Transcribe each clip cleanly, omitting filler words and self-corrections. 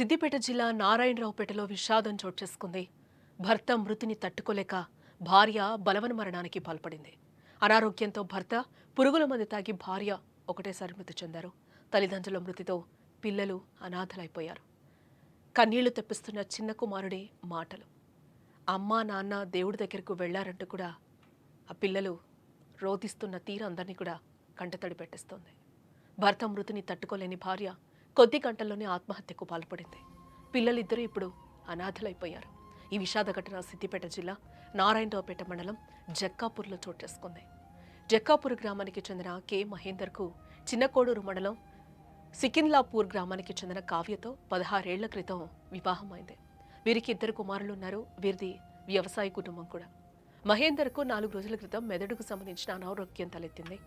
సిద్దిపేట జిల్లా నారాయణరావుపేటలో విషాదం చోటు చేసుకుంది. భర్త మృతిని తట్టుకోలేక భార్య బలవన్మరణానికి పాల్పడింది. అనారోగ్యంతో భర్త పురుగుల మందు తాగి భార్య ఒకటేసారి మృతి చెందారు. తల్లిదండ్రుల మృతితో పిల్లలు అనాథలైపోయారు. కన్నీళ్లు తెప్పిస్తున్న చిన్న కుమారుడి మాటలు. అమ్మా నాన్న దేవుడి దగ్గరకు వెళ్లారంటూ కూడా ఆ పిల్లలు రోధిస్తున్న తీరు అందరినీ కూడా కంటతడి పెట్టిస్తోంది. భర్త మృతిని తట్టుకోలేని భార్య కొద్ది గంటల్లోనే ఆత్మహత్యకు పాల్పడింది. పిల్లలిద్దరూ ఇప్పుడు అనాథలైపోయారు. ఈ విషాద ఘటన సిద్దిపేట జిల్లా నారాయణరావుపేట మండలం జక్కాపూర్లో చోటు చేసుకుంది. జక్కాపూర్ గ్రామానికి చెందిన కె మహేందర్కు చిన్నకోడూరు మండలం సికిన్లాపూర్ గ్రామానికి చెందిన కావ్యతో 16 ఏళ్ల క్రితం వివాహమైంది. వీరికి 2 కుమారులున్నారు. వీరిది వ్యవసాయ కుటుంబం కూడా. మహేందర్కు 4 రోజుల క్రితం మెదడుకు సంబంధించిన అనారోగ్యం తలెత్తింది.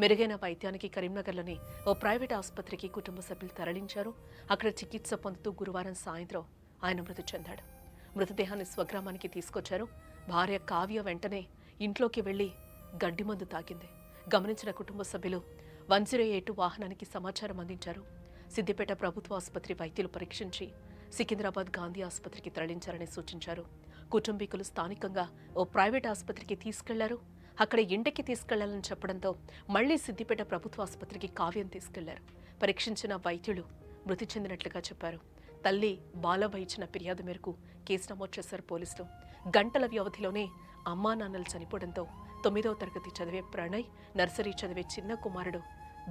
మెరుగైన వైద్యానికి కరీంనగర్లోని ఓ ప్రైవేట్ ఆసుపత్రికి కుటుంబ సభ్యులు తరలించారు. అక్కడ చికిత్స పొందుతూ గురువారం సాయంత్రం ఆయన మృతి చెందాడు. మృతదేహాన్ని స్వగ్రామానికి తీసుకొచ్చారు. భార్య కావ్య వెంటనే ఇంట్లోకి వెళ్లి గడ్డి మందు తాగింది. గమనించిన కుటుంబ సభ్యులు 108 వాహనానికి సమాచారం అందించారు. సిద్దిపేట ప్రభుత్వ ఆసుపత్రి వైద్యులు పరీక్షించి సికింద్రాబాద్ గాంధీ ఆసుపత్రికి తరలించారని సూచించారు. కుటుంబీకులు స్థానికంగా ఓ ప్రైవేట్ ఆసుపత్రికి తీసుకెళ్లారు. అక్కడ ఇంటికి తీసుకెళ్లాలని చెప్పడంతో మళ్లీ సిద్దిపేట ప్రభుత్వ ఆసుపత్రికి కావ్యం తీసుకెళ్లారు. పరీక్షించిన వైద్యులు మృతి చెందినట్లుగా చెప్పారు. తల్లి బాలవ్వ ఇచ్చిన ఫిర్యాదు మేరకు కేసు నమోదు చేశారు పోలీసులు. గంటల వ్యవధిలోనే అమ్మా నాన్నలు చనిపోవడంతో 9వ తరగతి చదివే ప్రణయ్, నర్సరీ చదివే చిన్న కుమారుడు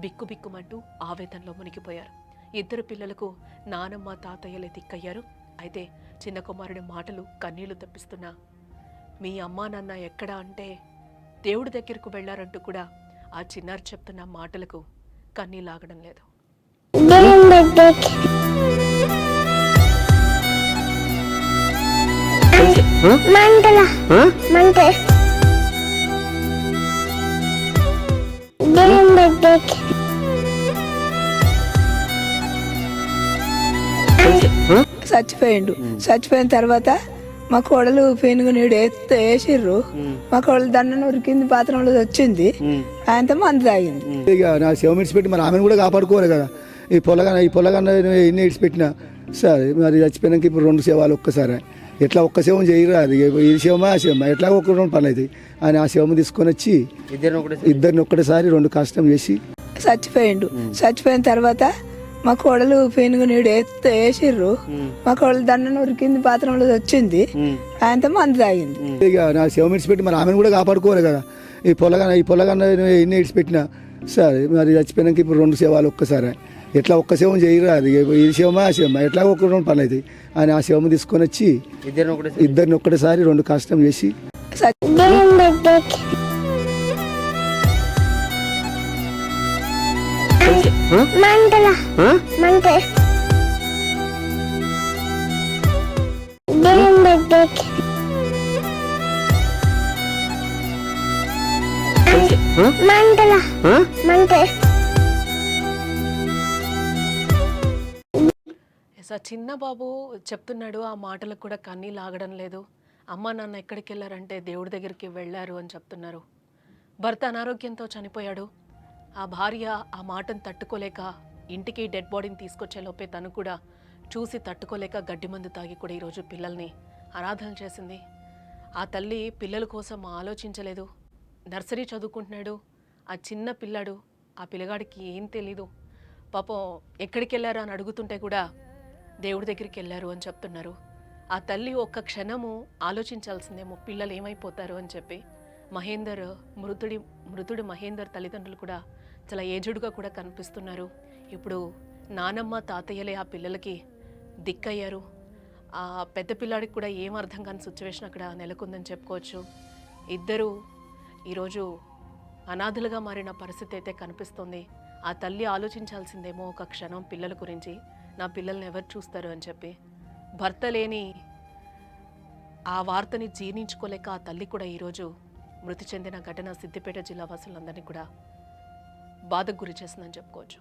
బిక్కుబిక్కుమంటూ ఆవేదనలో మునిగిపోయారు. 2 పిల్లలకు నానమ్మ తాతయ్యలే దిక్కయ్యారు. అయితే చిన్న కుమారుడి మాటలు కన్నీళ్లు తెప్పిస్తున్నా. మీ అమ్మా నాన్న ఎక్కడా అంటే దేవుడి దగ్గరకు వెళ్లారంటూ కూడా ఆ చిన్నారి చెప్తున్న మాటలకు కన్నీలాగడం లేదు. చచ్చిపోయిన తర్వాత మా కోడలు పెనుగు నీడు వేసిర్రు. మా కోడలు దండను ఉరికింది, పాత్రలో వచ్చింది, ఆయనతో మందు తాగింది. ఇక నా శవం ఇడిచిపెట్టి మరి ఆమెను కూడా కాపాడుకోవాలి కదా. ఈ పొలగన్న ఎన్ని ఇడిచిపెట్టినా సరే, మరి చచ్చిపోయినాక ఇప్పుడు 2 శవాలు ఒక్కసారి ఎట్లా ఒక్క శవం చేయరు. అది ఈ శవమా ఆ శవమా ఎట్లా ఒక 2 పనులు అవుతాయి అని ఆ శవం తీసుకొని వచ్చి ఇద్దరిని ఒక్కటేసారి 2 కష్టం చేసి చచ్చిపోయిన తర్వాత మా కోడలు పెనుగు నీడు వేసిర్రు. మా కోడలు దండను ఉరికింది, పాత్రలో వచ్చింది, ఆయనతో మందు తాగింది. ఇక నా శవం ఇడిచిపెట్టి మరి ఆమెను కూడా కాపాడుకోవాలి కదా. ఈ పొలగన్న ఎన్ని ఇడిచిపెట్టినా సరే, మరి చచ్చిపోయినాక ఇప్పుడు 2 శవాలు ఒక్కసారి ఎట్లా ఒక్క శవం చేయరు. అది ఈ శవమా ఆ శవమా ఎట్లా ఒక 2 పనులు అవుతాయి అని ఆ శవం తీసుకొని వచ్చి ఇద్దరిని ఒక్కటేసారి 2 కష్టం చేసి చిన్న బాబు చెప్తున్నాడు. ఆ మాటలకు కూడా కన్నీళ్ళు ఆగడం లేదు. అమ్మా నాన్న ఎక్కడికి వెళ్ళారంటే దేవుడి దగ్గరికి వెళ్ళారు అని చెప్తున్నారు. భర్త అనారోగ్యంతో చనిపోయాడు. ఆ భార్య ఆ మాటను తట్టుకోలేక ఇంటికి డెడ్ బాడీని తీసుకొచ్చే లోపే తను కూడా చూసి తట్టుకోలేక గడ్డి మందు తాగి కూడా ఈరోజు పిల్లల్ని అనాథలు చేసింది. ఆ తల్లి పిల్లల కోసం ఆలోచించలేదు. నర్సరీ చదువుకుంటున్నాడు ఆ చిన్న పిల్లాడు. ఆ పిల్లగాడికి ఏం తెలీదు. పాపం ఎక్కడికి వెళ్ళారు అని అడుగుతుంటే కూడా దేవుడి దగ్గరికి వెళ్ళారు అని చెప్తున్నారు. ఆ తల్లి ఒక్క క్షణము ఆలోచించాల్సిందేమో పిల్లలు ఏమైపోతారు అని చెప్పి. మృతుడి మహేందర్ తల్లిదండ్రులు కూడా చాలా ఏజుడుగా కూడా కనిపిస్తున్నారు. ఇప్పుడు నానమ్మ తాతయ్యలే ఆ పిల్లలకి దిక్కయ్యారు. ఆ పెద్ద పిల్లాడికి కూడా ఏం అర్థం కాని సిచ్యువేషన్ అక్కడ నెలకొందని చెప్పుకోవచ్చు. ఇద్దరు ఈరోజు అనాథలుగా మారిన పరిస్థితి అయితే కనిపిస్తుంది. ఆ తల్లి ఆలోచించాల్సిందేమో ఒక క్షణం పిల్లల గురించి, నా పిల్లల్ని ఎవరు చూస్తారు అని చెప్పి. భర్త లేని ఆ వార్తని జీర్ణించుకోలేక ఆ తల్లి కూడా ఈరోజు మృతి చెందిన ఘటన సిద్దిపేట జిల్లా వాసులందరినీ కూడా బాధకు గురి చేసిందని చెప్పుకోవచ్చు.